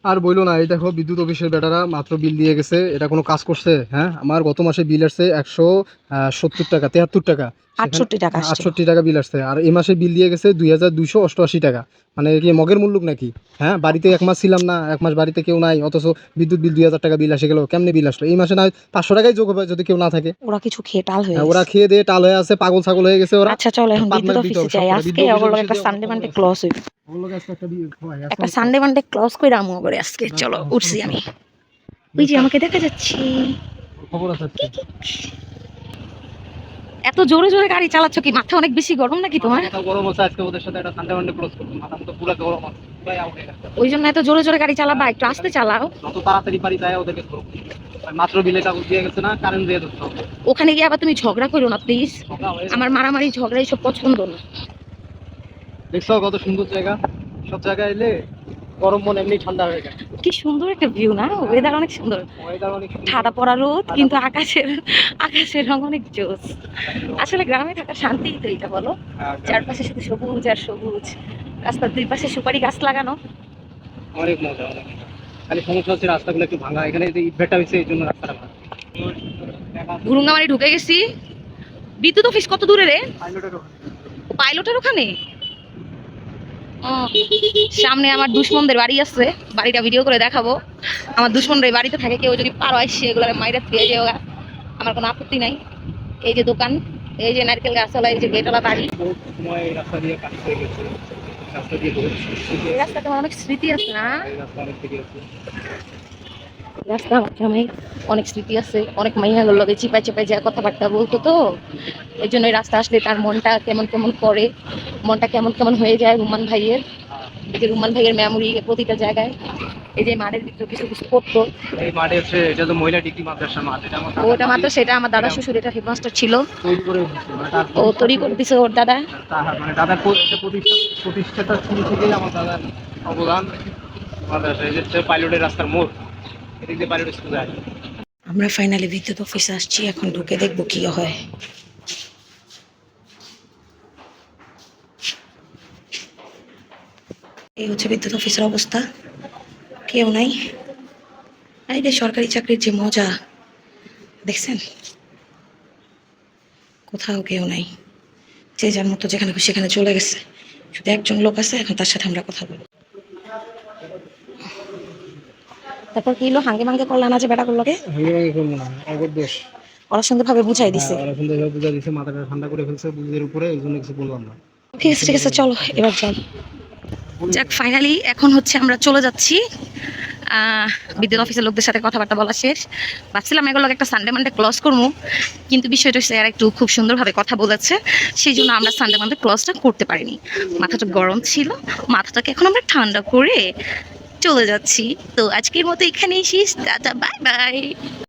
আর বইলো না, এই দেখো বিদ্যুৎ অফিসের বেটারা মাত্র বিল দিয়ে গেছে। এটা কোনো কাজ করছে? হ্যাঁ, আমার গত মাসে বিল আসছে 170 টাকা, 73 টাকা। সেখানে 68 টাকা আসছে। 68 টাকা বিল আসছে, আর এই মাসে বিল দিয়ে গেছে 2288 টাকা। মানে কি মগের মুল্লুক নাকি? হ্যাঁ, বাড়িতে এক মাস ছিলাম না, এক মাস বাড়িতে কেউ নাই, অথচ বিদ্যুৎ বিল 2000 টাকা বিল আসে গেল। কেমনে বিল আসলো? এই মাসে না 500 টাকাই যোগ হবে যদি কেউ না থাকে। ওরা কিছু খেয়ে টাল হয়ে হ্যাঁ, ওরা গেছে। খেয়ে দিয়ে টাল হয়ে আছে, পাগল ছাগল হয়ে গেছে ওরা। আচ্ছা চলো এখন পাট বিদ্যুৎ মেরে দিতে অফিসে হবে সব যাই, কটা। আজকে বিদ্যুৎ ওগুলো অফিসে একটা যে সানডে অবস্থা মানডে করে আছে, ক্লস হইব। ওগুলো আজকে একটা হয় একটা সানডে মানডে ক্লস করে আমু করে আজকে। চলো উঠছি আমি। ওই যে আমাকে দেখা যাচ্ছে। খবর আছে আজকে। এত জোরে জোরে গাড়ি চালাচ্ছ কি? মাথা অনেক বেশি গরম নাকি তোমার? মাথা গরম আছে, আজকে ওদের সাথে একটা সানডে মানডে ক্লোজ করব। মাথা তো পুরো গরম আছে, পুরাই আউট হয়ে গেছে। ওই জন্য এত জোরে জোরে গাড়ি চালাবা, একটু আস্তে চালাও। যত তাড়াতাড়ি পারি তাই ওদেরকে ধরো। মাত্র বিলে কাগজ দিয়ে গেছে না, কারেন্ট দিয়ে ধরতে হবে। ওখানে গিয়ে আবার তুমি ঝগড়া করো না প্লিজ। আমার মারামারি ঝগড়া এইসব পছন্দ না। দেখছো কত সুন্দর জায়গা? সব জায়গায় এলে গরম মন এমনি ঠান্ডা হয়ে যায়। কি সুন্দর একটা ভিউ না, ওয়েদার অনেক সুন্দর। ওয়েদার অনেক সুন্দর। ঠাডা পড়া রোদ, কিন্তু আকাশের আকাশের রং অনেক জোস। আসলে গ্রামে থাকার শান্তিই তো এটা, বলো। চারপাশে শুধু সবুজ আর সবুজ, রাস্তার দুই পাশে সুপারি গাছ লাগানো। অনেক মজা, অনেক মজা। খালি সমস্যা হচ্ছে রাস্তাগুলো একটু ভাঙা, এখানে যে ইট ভাটা হয়েছে এই জন্য রাস্তাটা ভাঙা। গুরুঙ্গামারি ঢুকে গেছি। বিদ্যুৎ অফিস কত দূরে রে? পাইলটের ওখানে। ও, সামনে আমার দুশ্মনদের বাড়ি আছে, বাড়িটা ভিডিও করে দেখাবো। আমার দুশ্মনরা এই বাড়িতে থাকে, কেউ যদি পারো আসে এগুলো মাইরা দিয়ে যাও, আমার কোনো আপত্তি নাই। এই যে দোকান, এই যে নারকেল গাছওয়ালা, এই যে গেটওয়ালা বাড়ি। বহুত সময় এই রাস্তা দিয়ে কাজ হয়ে গেছে, রাস্তা দিয়ে বহুত এই রাস্তাতে আমার অনেক স্মৃতি আছে না? এই রাস্তা অনেক থেকে আছে। রাস্তা আমার গ্রামে অনেক স্মৃতি আছে, অনেক মাইয়াগুলো লগে চিপাই চিপাই যা কথাবার্তা বলতো তো, এই জন্য এই রাস্তা আসলে তার মনটা কেমন কেমন করে, মনটা কেমন কেমন হয়ে যায় রুমান ভাইয়ের। এই যে রুমান ভাইয়ের মেমোরি প্রতিটা জায়গায়। এই যে মাঠের ভিতরে কিছু কিছু করতো। এই মাঠে হচ্ছে এটা তো মহিলা ডিগ্রি মাদ্রাসার মাঠ, এটা আমার ওটা মাত্র, সেটা আমার দাদা শ্বশুর, এটা হেডমাস্টার ছিল। তৈরি করে দিচ্ছে, মানে তার ও তৈরি করে দিছে ওর দাদা। মানে দাদার প্রতিষ্ঠাতা শুরু থেকেই আমার দাদার অবদান মাদ্রাসা। এই যে পাইলটের রাস্তার মোড়, এদিক দিয়ে পাইলট স্কুল যায়। আমরা ফাইনালি বিদ্যুৎ অফিসে আসছি, এখন ঢুকে দেখবো কি হয়। এই হচ্ছে বিদ্যুৎ অফিসের অবস্থা, কেউ নাই। এই যে সরকারি চাকরির যে মজা, দেখছেন? কোথাও কেউ নাই, যে যার মতো যেখানে খুশি সেখানে চলে গেছে। শুধু একজন লোক আছে, এখন তার সাথে আমরা কথা বলবো। তারপর কি হলো, হাঙ্গে ভাঙ্গে করলাম না যে বেটাগুলোকে? ভাঙি করবো না, অগর দোষ। ওরা সুন্দরভাবে বুঝাই হ্যাঁ, দিছে। ওরা সুন্দরভাবে বুঝা দিচ্ছে, মাথাটা ঠান্ডা করে ফেলছে বুঝের উপরে, এই জন্য কিছু বললাম না। ঠিক আছে ঠিক আছে, চলো এবার যাই। যাক, ফাইনালি এখন হচ্ছে আমরা চলে যাচ্ছি। বিদ্যুৎ অফিসের লোকদের সাথে কথাবার্তা বলা শেষ। ভাবছিলাম এগুলোকে একটা সানডে মানডে ক্লোজ করবো, কিন্তু বিষয়টা হচ্ছে এরা একটু খুব সুন্দরভাবে কথা বলেছে, সেই জন্য আমরা সানডে মানডে ক্লোজটা করতে পারিনি। মাথাটা গরম ছিল, মাথাটাকে এখন আমরা ঠান্ডা করে চলে যাচ্ছি। তো আজকের মতো এখানেই শেষ, টাটা, বাই বাই।